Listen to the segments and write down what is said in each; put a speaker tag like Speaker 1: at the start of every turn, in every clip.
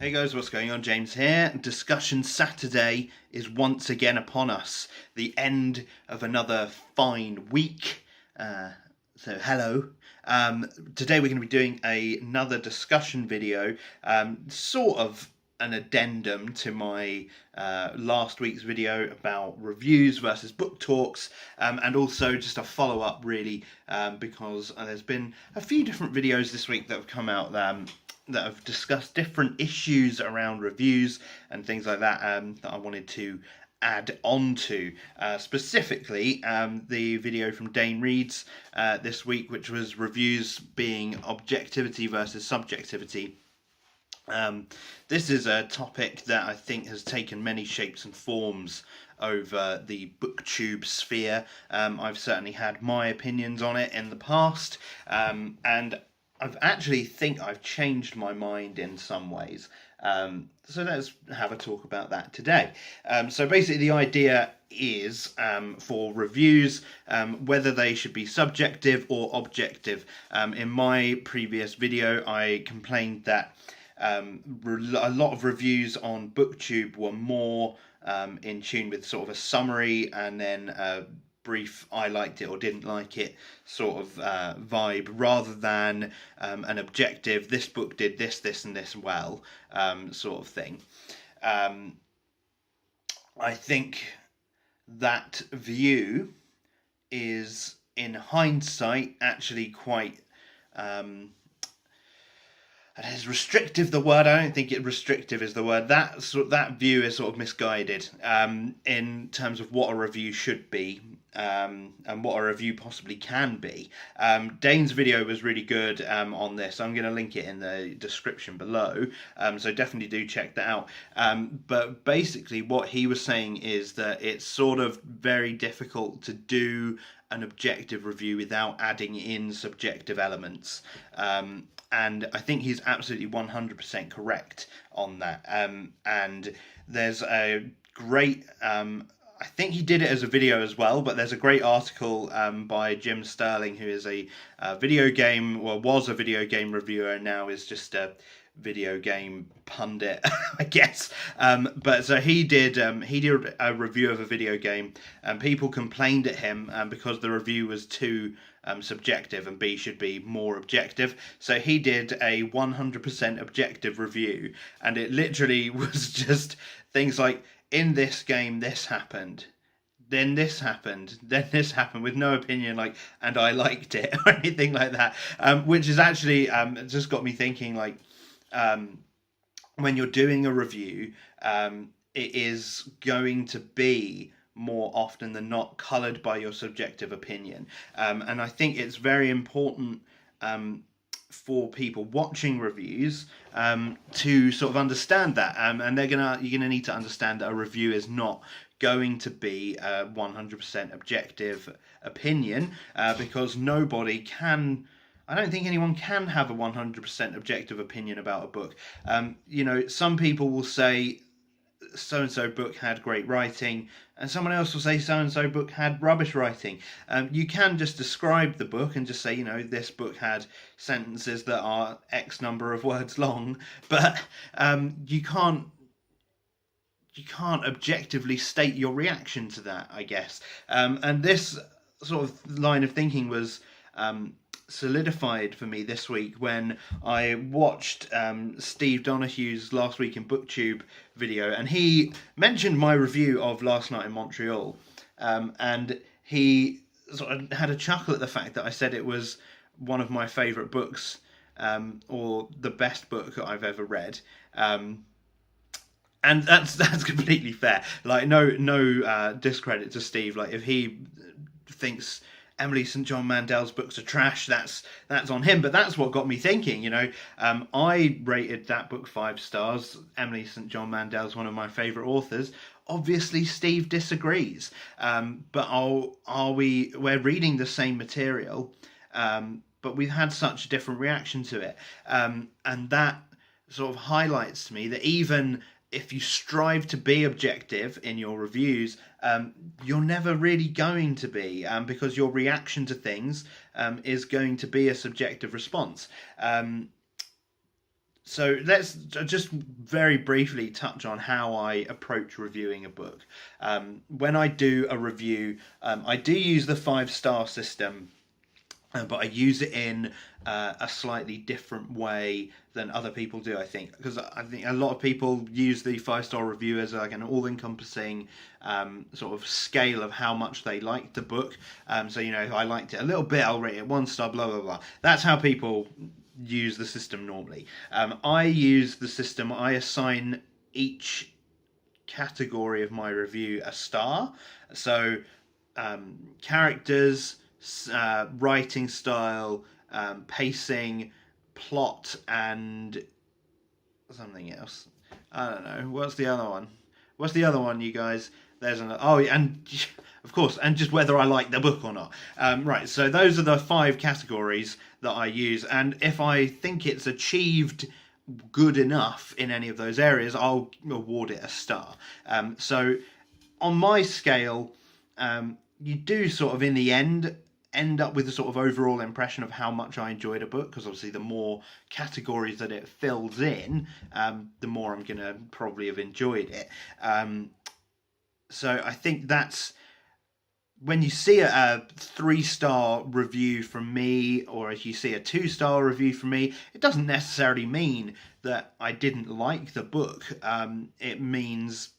Speaker 1: Hey guys, what's going on? James here. Discussion Saturday is once again upon us. The end of another fine week. So hello. Today we're going to be doing another discussion video, sort of an addendum to my last week's video about reviews versus book talks, and also just a follow-up really, because there's been a few different videos this week that have come out that have discussed different issues around reviews and things like that, that I wanted to add on to. Specifically, the video from Dane Reed's this week, which was reviews being objectivity versus subjectivity. This is a topic that I think has taken many shapes and forms over the booktube sphere. I've certainly had my opinions on it in the past, and I've changed my mind in some ways. So let's have a talk about that today. So basically the idea is, for reviews, whether they should be subjective or objective. In my previous video I complained that a lot of reviews on booktube were more in tune with sort of a summary and then brief I liked it or didn't like it sort of vibe, rather than an objective, this book did this, this and this well, sort of thing. I think that view is, in hindsight, actually quite is restrictive the word? I don't think restrictive is the word. That view is sort of misguided in terms of what a review should be, and what a review possibly can be. Dane's video was really good on this. I'm going to link it in the description below, so definitely do check that out. But basically what he was saying is that it's sort of very difficult to do an objective review without adding in subjective elements. And I think he's absolutely 100% correct on that. And there's a great, I think he did it as a video as well, but there's a great article by Jim Sterling, who is a video game, well, was a video game reviewer, and now is just a video game pundit, I guess. But so he did a review of a video game, and people complained at him because the review was too subjective and B should be more objective. So he did a 100% objective review, and it literally was just things like, in this game this happened, then this happened, then this happened, with no opinion, like, and I liked it or anything like that, which is actually just got me thinking, like, when you're doing a review, it is going to be more often than not coloured by your subjective opinion, and I think it's very important for people watching reviews to sort of understand that, and you're gonna need to understand that a review is not going to be a 100% objective opinion, because nobody can. I don't think anyone can have a 100% objective opinion about a book. You know, some people will say so-and-so book had great writing, and someone else will say so-and-so book had rubbish writing. You can just describe the book and just say, you know, this book had sentences that are X number of words long, but you can't objectively state your reaction to that, I guess. And this sort of line of thinking was solidified for me this week when I watched Steve Donahue's Last Week in Booktube video, and he mentioned my review of Last Night in Montreal, and he sort of had a chuckle at the fact that I said it was one of my favourite books, or the best book I've ever read. And that's completely fair. Like, no discredit to Steve. Like, if he thinks Emily St. John Mandel's books are trash, that's on him. But that's what got me thinking, you know. I rated that book 5 stars. Emily St. John Mandel's one of my favourite authors. Obviously, Steve disagrees. But we're reading the same material, but we've had such a different reaction to it. And that sort of highlights to me that even if you strive to be objective in your reviews, you're never really going to be, because your reaction to things is going to be a subjective response. So let's just very briefly touch on how I approach reviewing a book. When I do a review, I do use the 5-star system, but I use it in a slightly different way than other people do, I think. Because I think a lot of people use the 5-star review as like an all-encompassing sort of scale of how much they liked the book. So, if I liked it a little bit, I'll rate it 1 star, blah, blah, blah. That's how people use the system normally. I use the system, I assign each category of my review a star. So, characters, writing style, pacing, plot, and something else. I don't know. What's the other one? What's the other one, you guys? There's another. Oh, and of course, and just whether I like the book or not. Right. So those are the 5 categories that I use, and if I think it's achieved good enough in any of those areas, I'll award it a star. So on my scale, you do sort of in the end up with a sort of overall impression of how much I enjoyed a book, because obviously the more categories that it fills in, the more I'm going to probably have enjoyed it. So I think that's when you see a 3-star review from me, or if you see a 2-star review from me, it doesn't necessarily mean that I didn't like the book. It means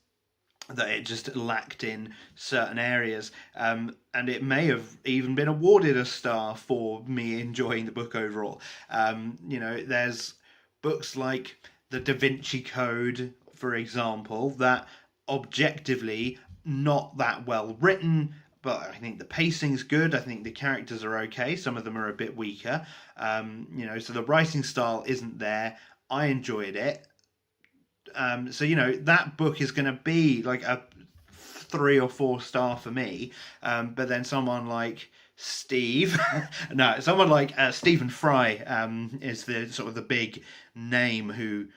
Speaker 1: that it just lacked in certain areas, and it may have even been awarded a star for me enjoying the book overall. There's books like the Da Vinci Code, for example, that objectively not that well written, but I think the pacing's good. I think the characters are okay. Some of them are a bit weaker. So the writing style isn't there. I enjoyed it. So that book is going to be like a 3 or 4 star for me. But then someone like someone like Stephen Fry is the sort of the big name who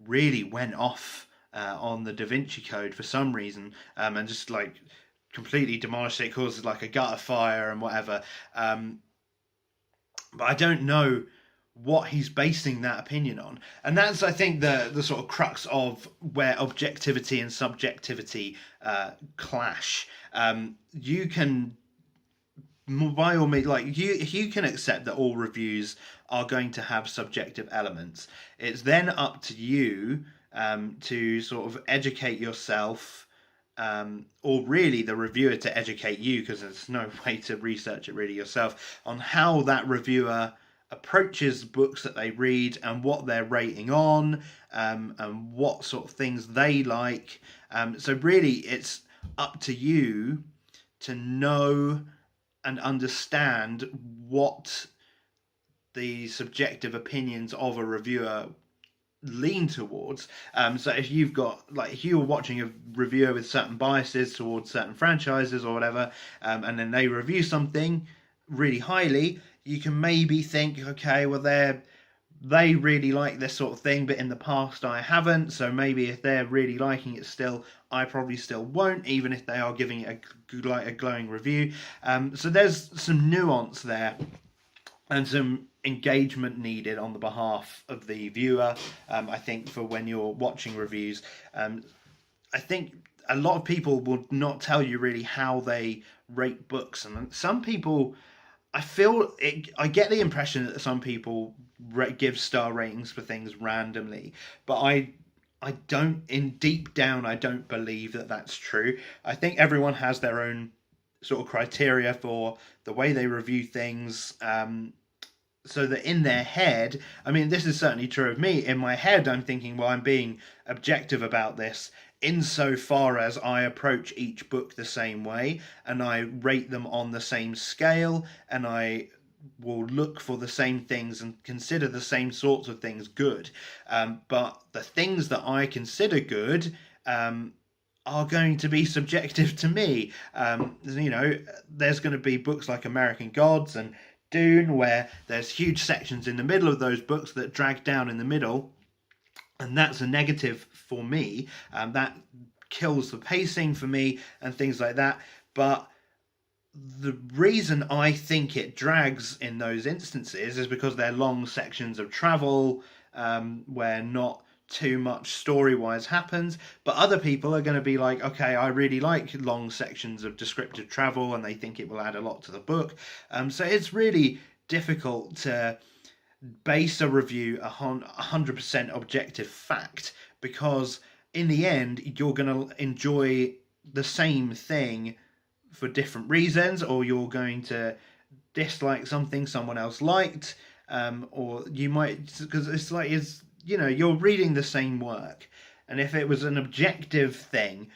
Speaker 1: really went off on the Da Vinci Code for some reason, and just like completely demolished it, causes like a gutter fire and whatever. But I don't know what he's basing that opinion on, and that's, I think, the sort of crux of where objectivity and subjectivity clash. You can, by all means, like you can accept that all reviews are going to have subjective elements. It's then up to you to sort of educate yourself, or really the reviewer to educate you, because there's no way to research it really yourself, on how that reviewer approaches books that they read and what they're rating on, and what sort of things they like. So really it's up to you to know and understand what the subjective opinions of a reviewer lean towards. So if you've got, like, if you're watching a reviewer with certain biases towards certain franchises or whatever, and then they review something really highly, you can maybe think, okay, well, they really like this sort of thing, but in the past I haven't, so maybe if they're really liking it still, I probably still won't, even if they are giving it a glowing review. So there's some nuance there and some engagement needed on the behalf of the viewer, I think, for when you're watching reviews. I think a lot of people will not tell you really how they rate books, and some people, I get the impression that some people give star ratings for things randomly, but I don't, deep down, I don't believe that that's true. I think everyone has their own sort of criteria for the way they review things, so that in their head, I mean, this is certainly true of me, in my head I'm thinking, well, I'm being objective about this insofar as I approach each book the same way, and I rate them on the same scale, and I will look for the same things and consider the same sorts of things good. But the things that I consider good are going to be subjective to me. There's going to be books like American Gods and Dune, where there's huge sections in the middle of those books that drag down in the middle, and that's a negative for me. That kills the pacing for me and things like that. But the reason I think it drags in those instances is because they're long sections of travel, where not too much story-wise happens, but other people are going to be like, okay, I really like long sections of descriptive travel, and they think it will add a lot to the book. So it's really difficult to base a review 100% objective fact, because in the end you're going to enjoy the same thing for different reasons, or you're going to dislike something someone else liked, or you might, because it's like, you're reading the same work, and if it was an objective thing,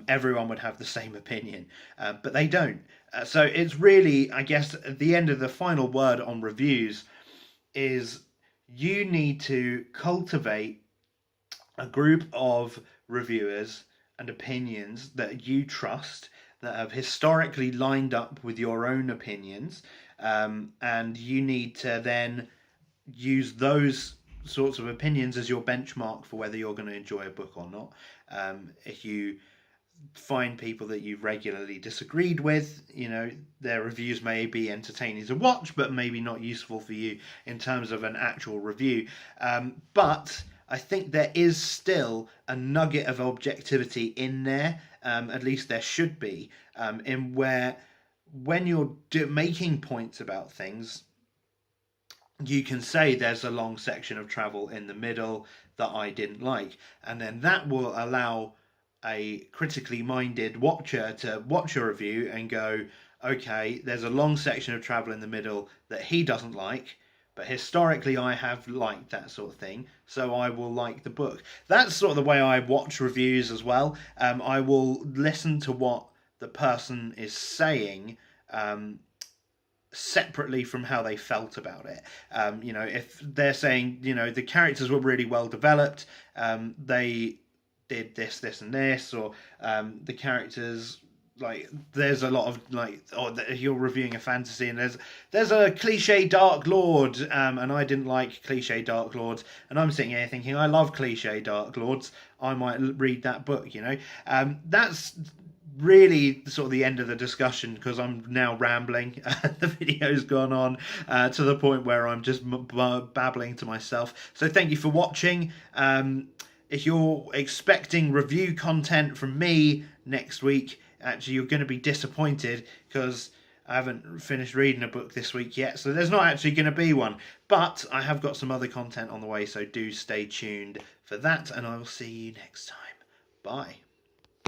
Speaker 1: everyone would have the same opinion, but they don't. So it's really, I guess, at the end of the final word on reviews is you need to cultivate a group of reviewers and opinions that you trust, that have historically lined up with your own opinions, and you need to then use those sorts of opinions as your benchmark for whether you're going to enjoy a book or not. If you find people that you've regularly disagreed with, their reviews may be entertaining to watch, but maybe not useful for you in terms of an actual review. But I think there is still a nugget of objectivity in there, at least there should be, in where when you're making points about things, you can say there's a long section of travel in the middle that I didn't like, and then that will allow a critically minded watcher to watch a review and go, okay, there's a long section of travel in the middle that he doesn't like, but historically I have liked that sort of thing, so I will like the book. That's sort of the way I watch reviews as well. I will listen to what the person is saying, separately from how they felt about it. If they're saying, the characters were really well developed, they did this, this, and this, or the characters, like, there's a lot of, like, you're reviewing a fantasy and there's a cliche Dark Lord, and I didn't like cliche Dark Lords, and I'm sitting here thinking I love cliche Dark Lords, I might read that book. That's really sort of the end of the discussion, because I'm now rambling. The video's gone on to the point where I'm just babbling to myself. So thank you for watching. If you're expecting review content from me next week, actually you're going to be disappointed, because I haven't finished reading a book this week yet, so there's not actually going to be one. But I have got some other content on the way, so do stay tuned for that, and I will see you next time. Bye.